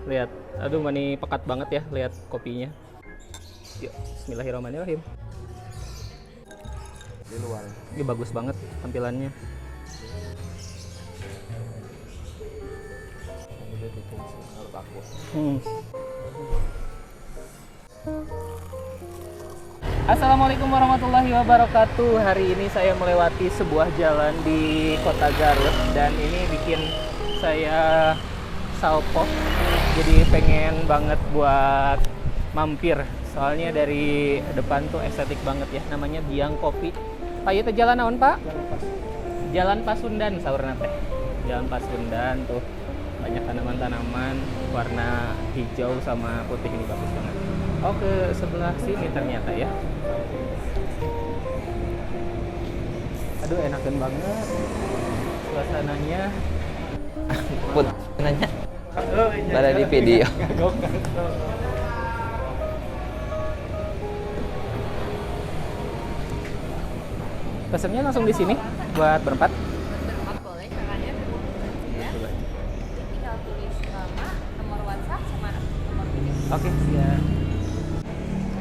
Lihat, aduh ini pekat banget ya, lihat kopinya. Yuk, bismillahirrahmanirrahim. Di luar. Ini bagus banget tampilannya. Ini dia bikin sih menurut aku. Assalamualaikum warahmatullahi wabarakatuh. Hari ini saya melewati sebuah jalan di kota Garut dan ini bikin saya salpok. Jadi pengen banget buat mampir. Soalnya dari depan tuh estetik banget ya. Namanya Biang Kopi. Pak, itu jalan naon, Pak? Jalan Pasundan saurna teh. Jalan Pasundan tuh banyak tanaman-tanaman warna hijau sama putih, ini bagus banget. Oh, ke sebelah sini ternyata ya. Aduh, enakan banget suasananya. Put nanya. Pada di video. Pesannya langsung di sini buat berempat. Berempat boleh caranya ya. Tinggal tulis nama, nomor WhatsApp sama nomor video. Oke, siap.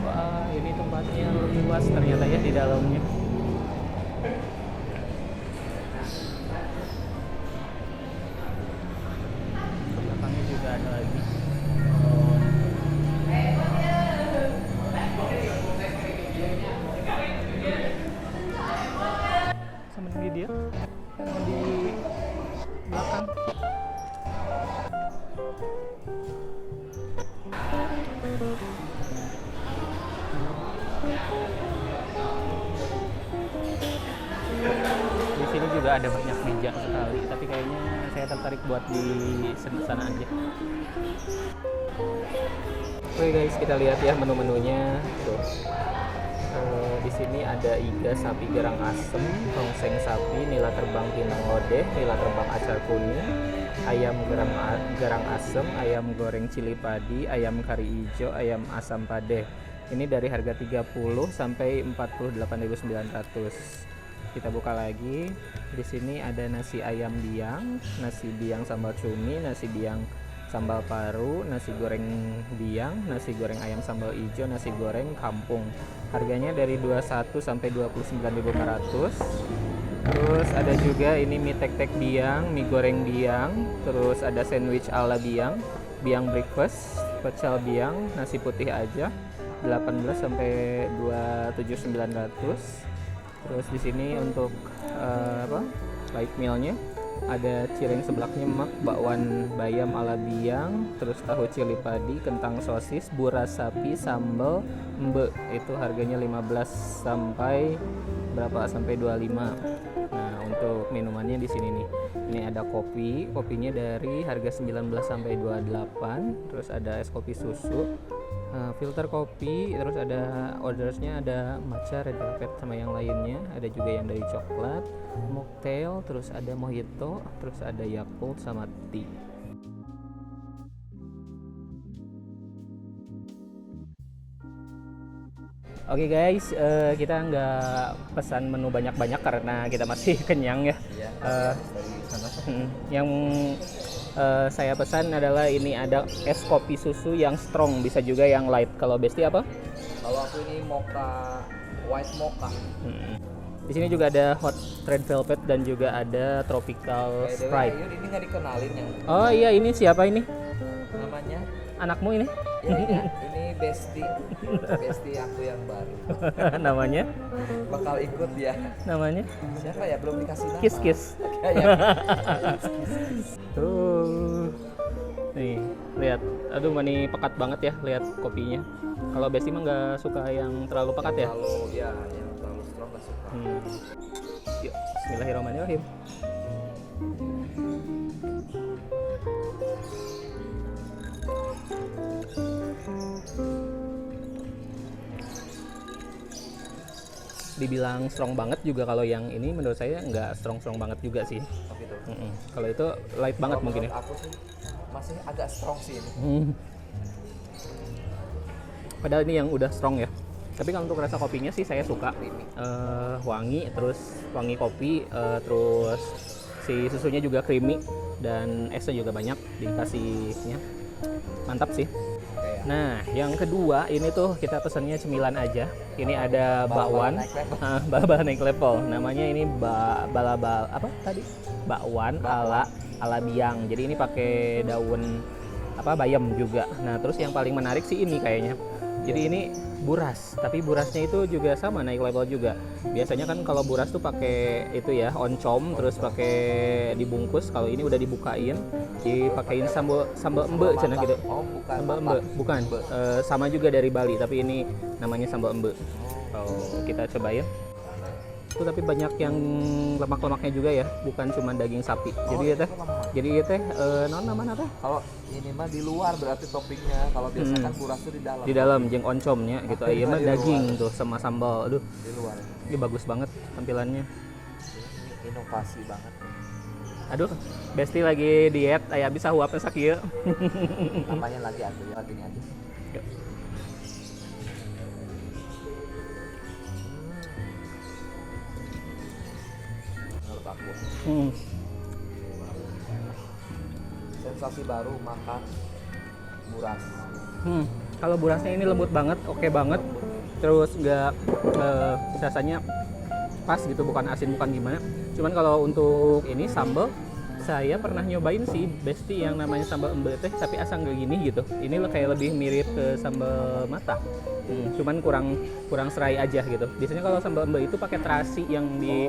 Wah, ini tempatnya luas ternyata ya di dalamnya. Ke belakangnya juga ada lagi. Sama di dia, sama di belakang. Di sini juga ada banyak meja sekali, tapi kayaknya saya tertarik buat di sana aja. Oke guys, kita lihat ya menu-menunya. Tuh. Di sini ada iga sapi gerang asem, tongseng sapi, nila terbang pinang lodeh, nila terbang acar kuning, ayam gerang asem, ayam goreng cili padi, ayam kari ijo, ayam asam padeh. Ini dari harga 30 sampai 48.900. Kita buka lagi. Di sini ada nasi ayam biang, nasi biang sambal cumi, nasi biang sambal paru, nasi goreng biang, nasi goreng ayam sambal ijo, nasi goreng kampung. Harganya dari 21 sampai 29.500. Terus ada juga ini mie tek-tek biang, mie goreng biang, terus ada sandwich ala biang, biang breakfast, pecel biang, nasi putih aja 18 sampai 27.900. Terus di sini untuk light mealnya ada cireng seblak nyemek, bakwan bayam ala biang, terus tahu cili padi, kentang sosis, buras sapi, sambal embe. Itu harganya 15 sampai berapa? Sampai 25. Nah, untuk minumannya di sini nih. Ini ada kopi, kopinya dari harga 19 sampai 28. Terus ada es kopi susu, filter kopi, terus ada ordersnya ada matcha, red velvet sama yang lainnya. Ada juga yang dari coklat, mocktail, terus ada mojito, terus ada Yakult sama tea. Oke guys, kita nggak pesan menu banyak-banyak karena kita masih kenyang ya. Iya. Dari sana. Yang saya pesan adalah ini ada es kopi susu yang strong, bisa juga yang light. Kalau Besti apa? Kalau aku ini mocha, white mocha. Di sini juga ada hot red velvet dan juga ada tropical sprite. Ini nggak dikenalin yang Oh iya, ini siapa ini? namanya. Anakmu ini? Ya, ini Besti aku yang baru. Namanya? Bakal ikut ya. Namanya? Siapa ya? Belum dikasih nama. Kiss. Ya. Tuh. Nih, lihat. Aduh, ini pekat banget ya, lihat kopinya. Kalau Besti mah nggak suka yang terlalu pekat ya? Kalau ya yang terlalu strong nggak suka. Yuk, bismillahirrahmanirrahim. Dibilang strong banget juga, kalau yang ini menurut saya nggak strong banget juga sih. Oh gitu. Kalau itu light banget Kalau mungkin ya. menurut aku sih masih agak strong sih ini. Padahal ini yang udah strong ya. Tapi kalau untuk rasa kopinya sih saya suka. Wangi, terus wangi kopi, terus si susunya juga creamy dan esnya juga banyak dikasihnya. Mantap sih. Oke ya. Nah, yang kedua ini tuh kita pesennya cemilan aja. Ini ada bakwan, bala-bala naik level. Namanya ini bala-bala apa tadi? Bakwan ala biang. Jadi ini pakai daun apa bayam juga. Nah, terus yang paling menarik sih ini kayaknya. Jadi ini buras, tapi burasnya itu juga sama naik level juga. Biasanya kan kalau buras tuh pakai itu ya oncom, terus pakai dibungkus. Kalau ini udah dibukain, dipakein sambal embe cenah gitu. Oh, bukan. Sambal embe, bukan. Sama juga dari Bali, tapi ini namanya sambal embe. Oh, kita cobain. Itu tapi banyak yang lemak-lemaknya juga ya, bukan cuma daging sapi. Jadi ya teh, non namanya teh? Kalau ini mah di luar berarti toppingnya. Kalau biasa kan buras tuh di dalam. Di dalam jeng oncomnya gitu. Di Iya mah luar. daging tuh sama sambal. Aduh, Di luar. ini bagus banget tampilannya. Ini inovasi banget. Aduh, Besti lagi diet, aya bisa huapnya sakieu. Namanya lagi aja, lagi ini aja. Yuk. Menurut aku Hmm. sensasi baru makan buras. Kalau burasnya ini lembut banget, oke banget. Terus nggak rasanya pas gitu, bukan asin bukan gimana. Cuman kalau untuk ini sambal, saya pernah nyobain sih Besti yang namanya sambal embe teh, tapi asa nggak gini gitu. Ini kayak lebih mirip ke sambal mata. Cuman kurang serai aja gitu. Biasanya kalau sambal embe itu pakai terasi yang di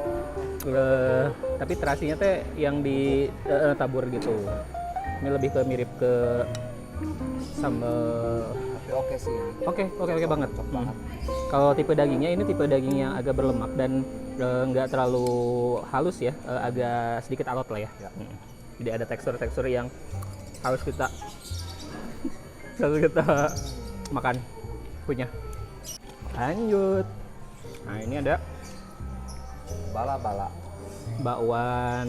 tapi terasinya teh yang di tabur gitu. Ini lebih ke mirip ke sambal. Tapi oke sih ini. Oke banget. Cocok banget. Kalau tipe dagingnya ini tipe daging yang agak berlemak dan nggak terlalu halus ya, agak sedikit alot lah ya. Ya. Jadi ada tekstur-tekstur yang harus kita makan punya. Lanjut. Nah ini ada Bala-bala bakwan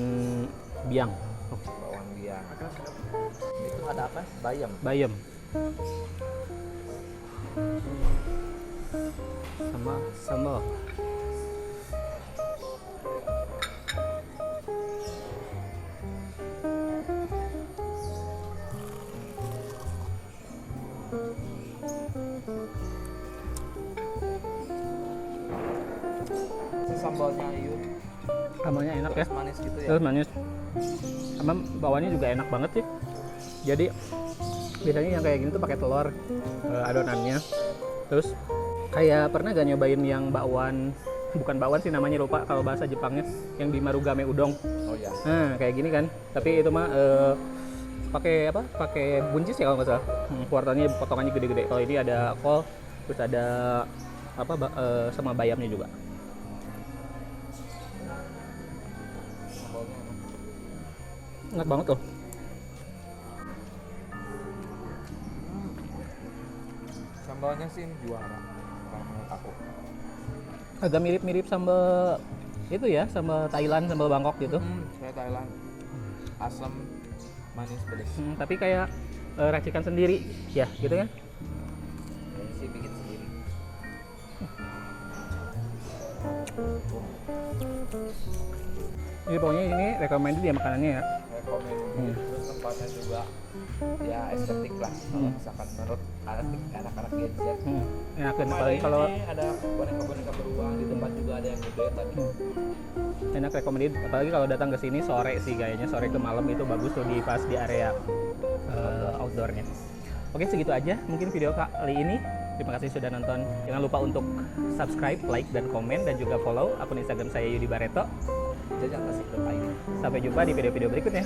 biang, bawang biang. Itu ada apa? Bayam. bayam, sama sambal. Sambalnya yuk. Sambalnya enak ya. Manis gitu ya. Terus manis. Sama bawahnya juga enak banget sih. Jadi biasanya yang kayak gini tuh pakai telur adonannya. Terus kayak pernah gak nyobain yang bakwan, bukan bakwan sih namanya, lupa kalau bahasa Jepangnya, yang di Marugame udong. Oh ya. Nah kayak gini kan. Tapi itu mah pakai apa? Pakai buncis ya kalau nggak salah. Wortelnya potongannya gede-gede. Kalau ini ada kol, terus ada apa? Sama bayamnya juga. Enak banget tuh. Sambalnya sih juara kalau menurut aku. Agak mirip-mirip sambal itu ya, sambal Thailand, sambal Bangkok gitu. Kayak Thailand. Asam, manis, pedas. Tapi kayak racikan sendiri ya gitu kan. Ini sih bikin sendiri. Jadi pokoknya ini recommended ya makanannya ya. Rekomend. Terus tempatnya juga ya estetik lah. Kalau misalkan menurut anak-anak Gen Z. Enakin Sama apalagi kalau ini ada boneka-boneka beruang di tempat juga ada yang gede tadi. enak recommended apalagi kalau datang ke sini sore sih, kayaknya sore ke malam itu bagus tuh di pas di area outdoornya. Oke, segitu aja mungkin video kali ini. Terima kasih sudah nonton. Jangan lupa untuk subscribe, like, dan komen, dan juga follow akun Instagram saya Yudi Barreto. Jajang kasih ke ini. Sampai jumpa di video-video berikutnya.